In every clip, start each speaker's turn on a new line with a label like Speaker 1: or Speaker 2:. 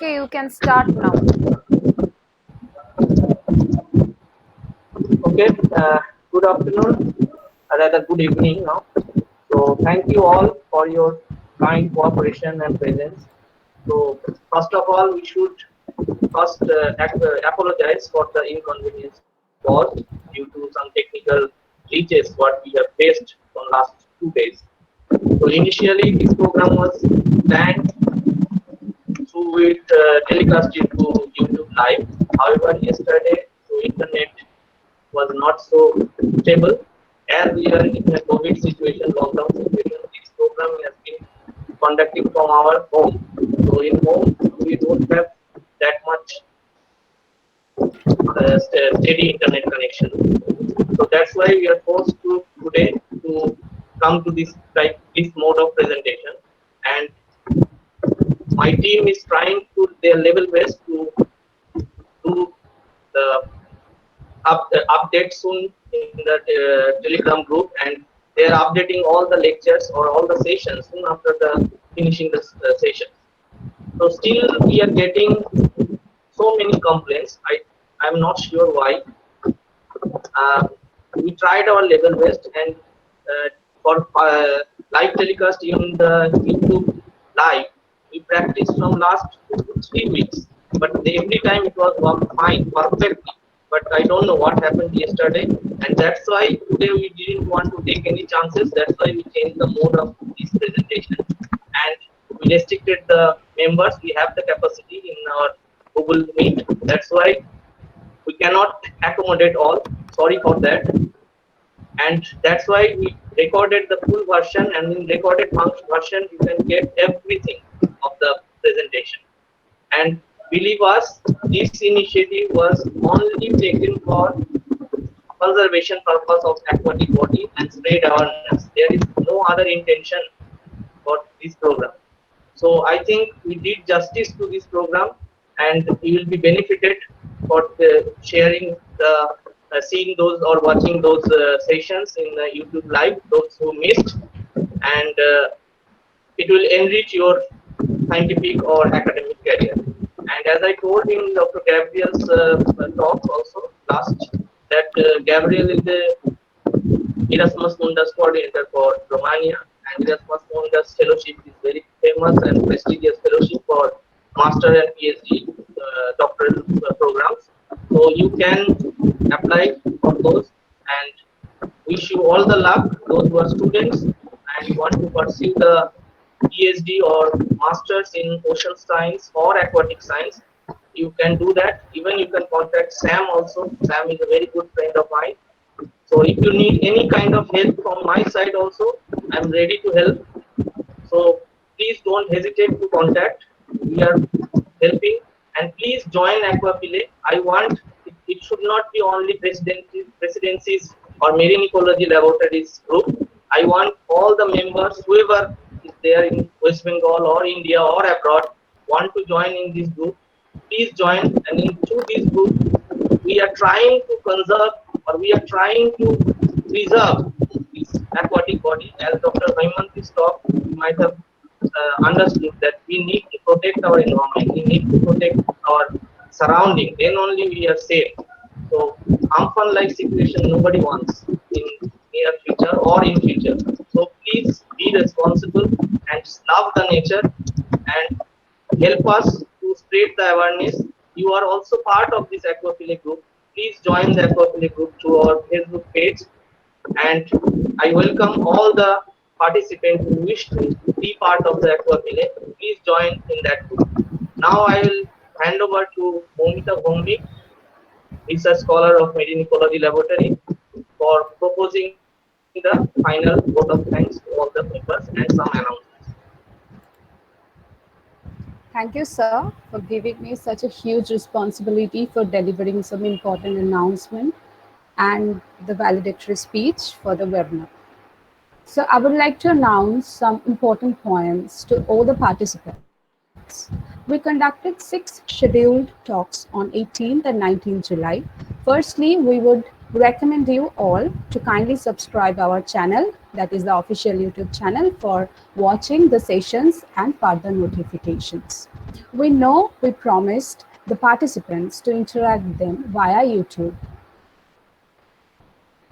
Speaker 1: Okay, you can start now.
Speaker 2: Okay, good afternoon, rather good evening now. So, thank you all for your kind cooperation and presence. So, first of all, we should first apologize for the inconvenience caused due to some technical glitches what we have faced from last 2 days. So, initially, this program was planned through it telecasted to YouTube live. However, yesterday, so internet was not so stable. As we are in a COVID situation, lockdown situation, this program has been conducting from our home. So in home, we don't have that much steady internet connection. So that's why we are forced to today to come to this mode of presentation. And my team is trying to their level best to do the update soon in the Telegram group, and they are updating all the lectures or all the sessions soon after the finishing the session. So still we are getting so many complaints. I'm not sure why. Uh, we tried our level best, and for live telecast in the YouTube live, we practiced from last 2 to 3 weeks. But every time it was worked fine, perfectly. But I don't know what happened yesterday, and that's why today we didn't want to take any chances. That's why we changed the mode of this presentation, and we restricted the members. We have the capacity in our Google Meet. That's why we cannot accommodate all. Sorry for that. And that's why we recorded the full version, and in recorded version you can get everything of the presentation. And believe us, this initiative was only taken for conservation purpose of aquatic body and spread awareness. There is no other intention for this program. So I think we did justice to this program, and you will be benefited for sharing the seeing those or watching those sessions in YouTube live. Those who missed, and it will enrich your scientific or academic career. And as I told in Dr. Gabriel's talk also last, that Gabriel is the Erasmus Mundus coordinator for Romania, and Erasmus Mundus fellowship is very famous and prestigious fellowship for master and PhD doctoral programs. So you can apply for those, and wish you all the luck. Those who are students and want to pursue the PhD or masters in ocean science or aquatic science, you can do that. Even you can contact Sam also. Sam is a very good friend of mine, so if you need any kind of help from my side also, I'm ready to help. So please don't hesitate to contact. We are helping, and please join Aquafile. I want it should not be only presidencies or marine ecology laboratories group. I want all the members, whoever is there in West Bengal or India or abroad, want to join in this group. Please join, and into this group, we are trying to conserve, or we are trying to preserve this aquatic body. As Dr. Haimanti's talk, you might have understood that we need to protect our environment, we need to protect our surrounding, then only we are safe. So, harmful like situation nobody wants in near future or in future. So, please be responsible and love the nature and help us to spread the awareness. You are also part of this Aquafile group. Please join the Aquafile group through our Facebook page, and I welcome all the participants who wish to be part of the Aquafile. Please join in that group. Now I will hand over to Momita Bhongri, research scholar of Marine Ecology Laboratory, for proposing the final vote of thanks to all the members and some announcements.
Speaker 1: Thank you, sir, for giving me such a huge responsibility for delivering some important announcement and the valedictory speech for the webinar. So I would like to announce some important points to all the participants. We conducted 6 scheduled talks on 18th and 19th July. Firstly, we would recommend you all to kindly subscribe our channel, that is the official YouTube channel, for watching the sessions and further notifications. We know we promised the participants to interact with them via YouTube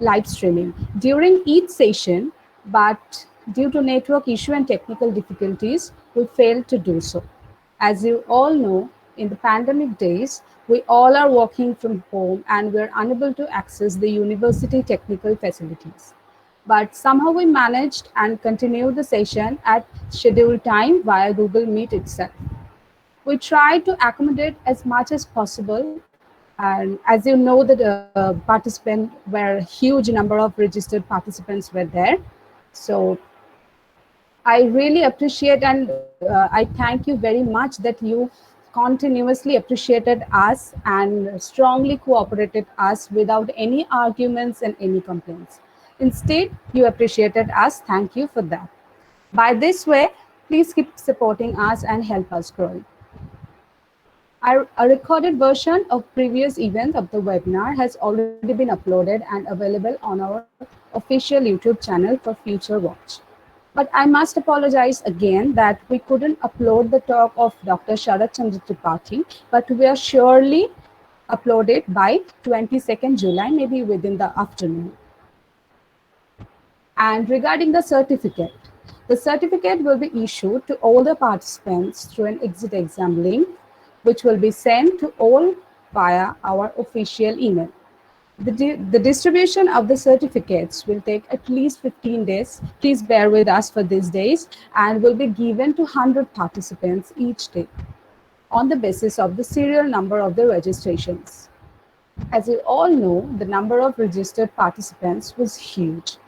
Speaker 1: live streaming during each session, but due to network issue and technical difficulties, we failed to do so. As you all know, in the pandemic days, we all are working from home and we're unable to access the university technical facilities. But somehow we managed and continued the session at scheduled time via Google Meet itself. We tried to accommodate as much as possible, and as you know that participant were a huge number of registered participants were there. So I really appreciate and I thank you very much that you continuously appreciated us and strongly cooperated us without any arguments and any complaints. Instead, you appreciated us. Thank you for that. By this way, please keep supporting us and help us grow. A recorded version of previous events of the webinar has already been uploaded and available on our official YouTube channel for future watch. But I must apologize again that we couldn't upload the talk of Dr. Sharat Chandra Tripathi, but we are surely upload it by 22nd July, maybe within the afternoon. And regarding the certificate will be issued to all the participants through an exit exam link, which will be sent to all via our official email. The distribution of the certificates will take at least 15 days. Please bear with us for these days, and will be given to 100 participants each day on the basis of the serial number of the registrations. As you all know, the number of registered participants was huge.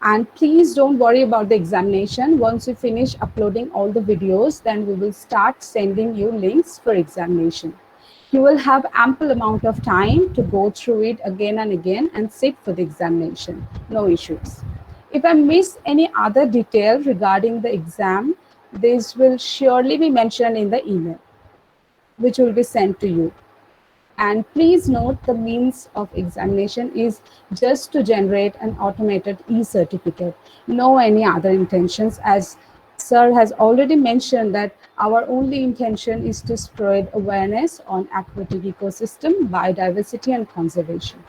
Speaker 1: And please don't worry about the examination. Once we finish uploading all the videos, then we will start sending you links for examination. You will have ample amount of time to go through it again and again and sit for the examination. No issues. If I miss any other detail regarding the exam, this will surely be mentioned in the email, which will be sent to you. And please note the means of examination is just to generate an automated e-certificate, no any other intentions, as Sir has already mentioned that our only intention is to spread awareness on aquatic ecosystem, biodiversity and conservation.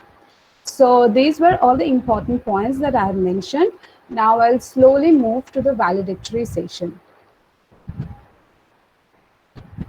Speaker 1: So these were all the important points that I have mentioned. Now I'll slowly move to the valedictory session.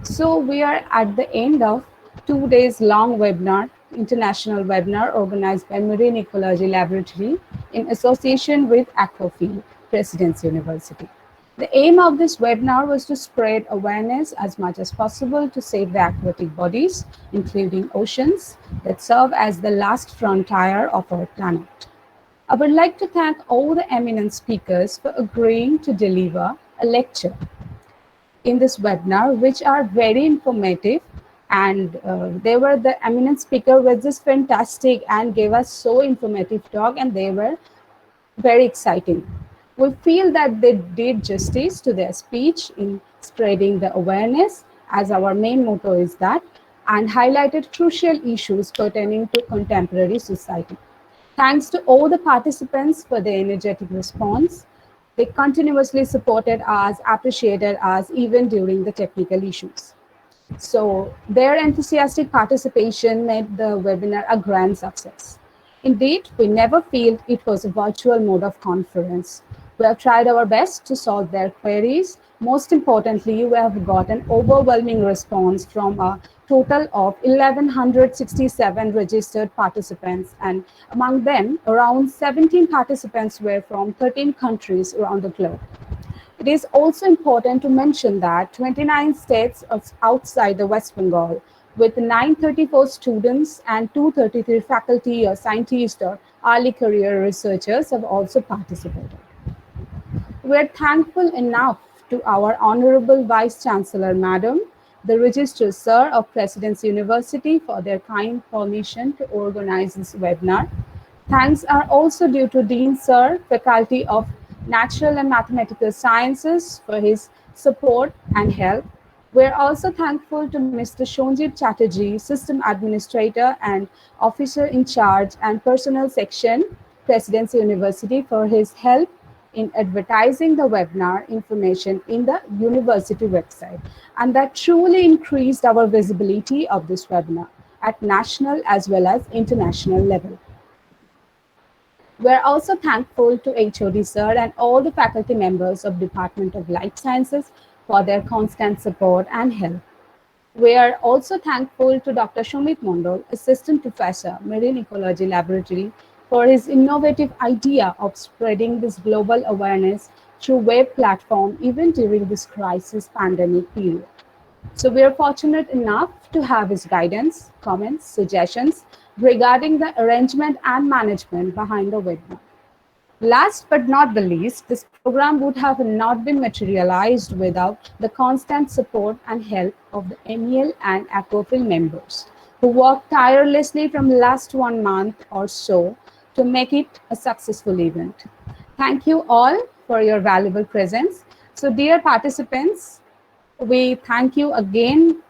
Speaker 1: So we are at the end of 2 days long webinar, international webinar organized by Marine Ecology Laboratory in association with Aquafield, Presidency University. The aim of this webinar was to spread awareness as much as possible to save the aquatic bodies, including oceans, that serve as the last frontier of our planet. I would like to thank all the eminent speakers for agreeing to deliver a lecture in this webinar, which are very informative, and they were the eminent speaker was just fantastic and gave us so informative talk, and they were very exciting. We feel that they did justice to their speech in spreading the awareness, as our main motto is that, and highlighted crucial issues pertaining to contemporary society. Thanks to all the participants for their energetic response. They continuously supported us, appreciated us, even during the technical issues. So their enthusiastic participation made the webinar a grand success. Indeed, we never felt it was a virtual mode of conference. We have tried our best to solve their queries. Most importantly, we have got an overwhelming response from a total of 1,167 registered participants, and among them, around 17 participants were from 13 countries around the globe. It is also important to mention that 29 states outside the West Bengal, with 934 students and 233 faculty or scientists or early career researchers have also participated. We are thankful enough to our Honorable Vice Chancellor Madam, the Registrar Sir of Presidency University for their kind permission to organize this webinar. Thanks are also due to Dean Sir, Faculty of Natural and Mathematical Sciences, for his support and help. We are also thankful to Mr. Shonjit Chatterjee, System Administrator and Officer in Charge and Personnel Section, Presidency University, for his help in advertising the webinar information in the university website, and that truly increased our visibility of this webinar at national as well as international level. We're also thankful to HOD Sir and all the faculty members of Department of Life Sciences for their constant support and help. We are also thankful to Dr. Shumit Mondal, Assistant Professor, Marine Ecology Laboratory, for his innovative idea of spreading this global awareness through web platform even during this crisis pandemic period. So we are fortunate enough to have his guidance, comments, suggestions regarding the arrangement and management behind the webinar. Last but not the least, this program would have not been materialized without the constant support and help of the MEL and Aquafil members, who worked tirelessly from last 1 month or so to make it a successful event. Thank you all for your valuable presence. So dear participants, we thank you again.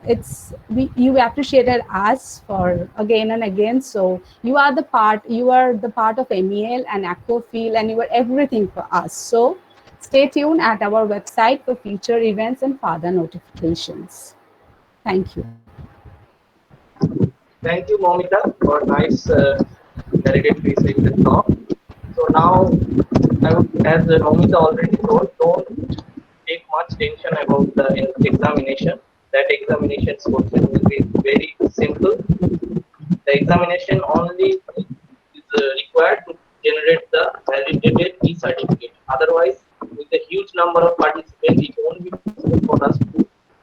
Speaker 1: You appreciated us for again and again. So you are the part of MEL and Aquafil, and you are everything for us. So stay tuned at our website for future events and further notifications. Thank you.
Speaker 2: Thank you, Momita, for nice delegate presentation talk. So now, as Momita already told, don't take much tension about the examination. That examination question will be very simple. The examination only is required to generate the validated e-certificate. Otherwise, with a huge number of participants, it won't be possible for us to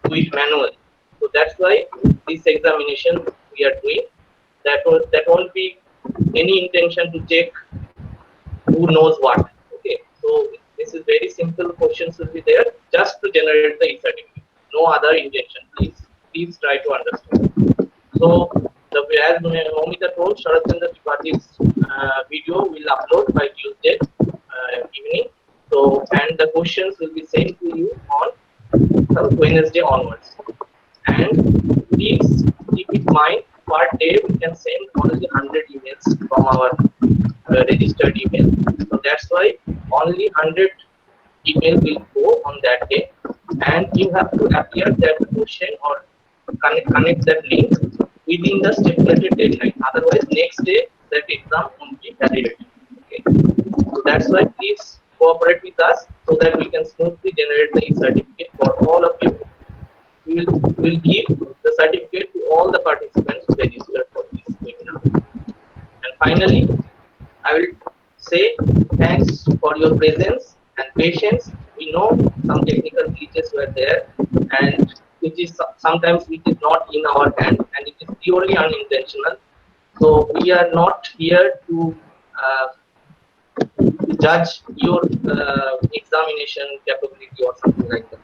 Speaker 2: do it manually. So that's why this examination we are doing. That won't be any intention to check who knows what. Okay, so this is very simple. Questions will be there just to generate the e-certificate. No other intention. Please try to understand. So as Momita told, Sharat Chandra Tripathi's video will upload by Tuesday evening. So and the questions will be sent to you on Wednesday onwards. And please keep in mind, per day we can send only 100 emails from our registered email. So that's why only 100 email will go on that day, and you have to appear that question or connect that link within the stipulated deadline. Otherwise, next day that exam won't be validated. Okay. So that's why please cooperate with us so that we can smoothly generate the certificate for all of you. We will give the certificate to all the participants who registered for this webinar. And finally, I will say thanks for your presence and patience. We know some technical glitches were there, and which is sometimes which is not in our hand, and it is purely unintentional. So we are not here to judge your examination capability or something like that.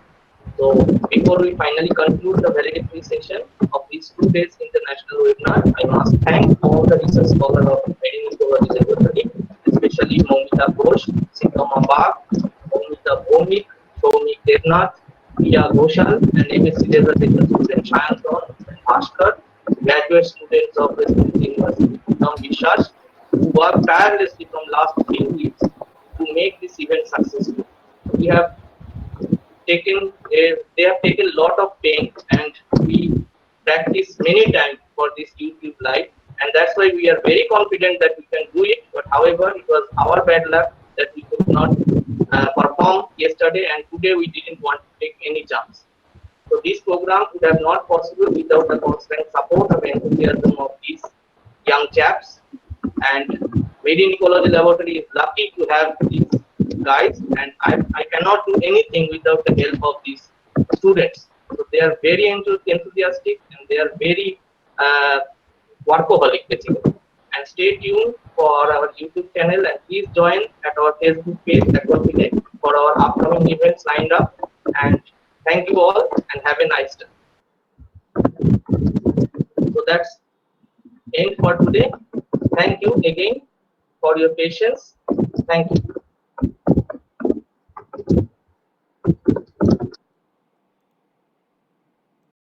Speaker 2: So before we finally conclude the valedictory session of this 2 days international webinar, I must thank all the research scholars of Marine Ecology Laboratory, especially Momita Ghosh, Sitama Bag, Momita Bhomik, Shomik Devnath, Priya Ghoshal, and MSc Desert student Shayanton and Bhaskar, graduate students of Western University, Uttam Vishwas, who worked tirelessly from last 3 weeks to make this event successful. We have they have taken a lot of pain, and we practice many times for this YouTube live, and that's why we are very confident that we can do it. But however, it was our bad luck that we could not perform yesterday, and today we didn't want to take any chance. So this program would have not possible without the constant support and enthusiasm of these young chaps, and Marine Ecology Laboratory is lucky to have these guys, and I cannot do anything without the help of these students. So they are very enthusiastic, and they are very workaholic basically. And stay tuned for our YouTube channel, and please join at our Facebook page for our upcoming events lined up. And thank you all, and have a nice day. So that's end for today. Thank you again for your patience. Thank you.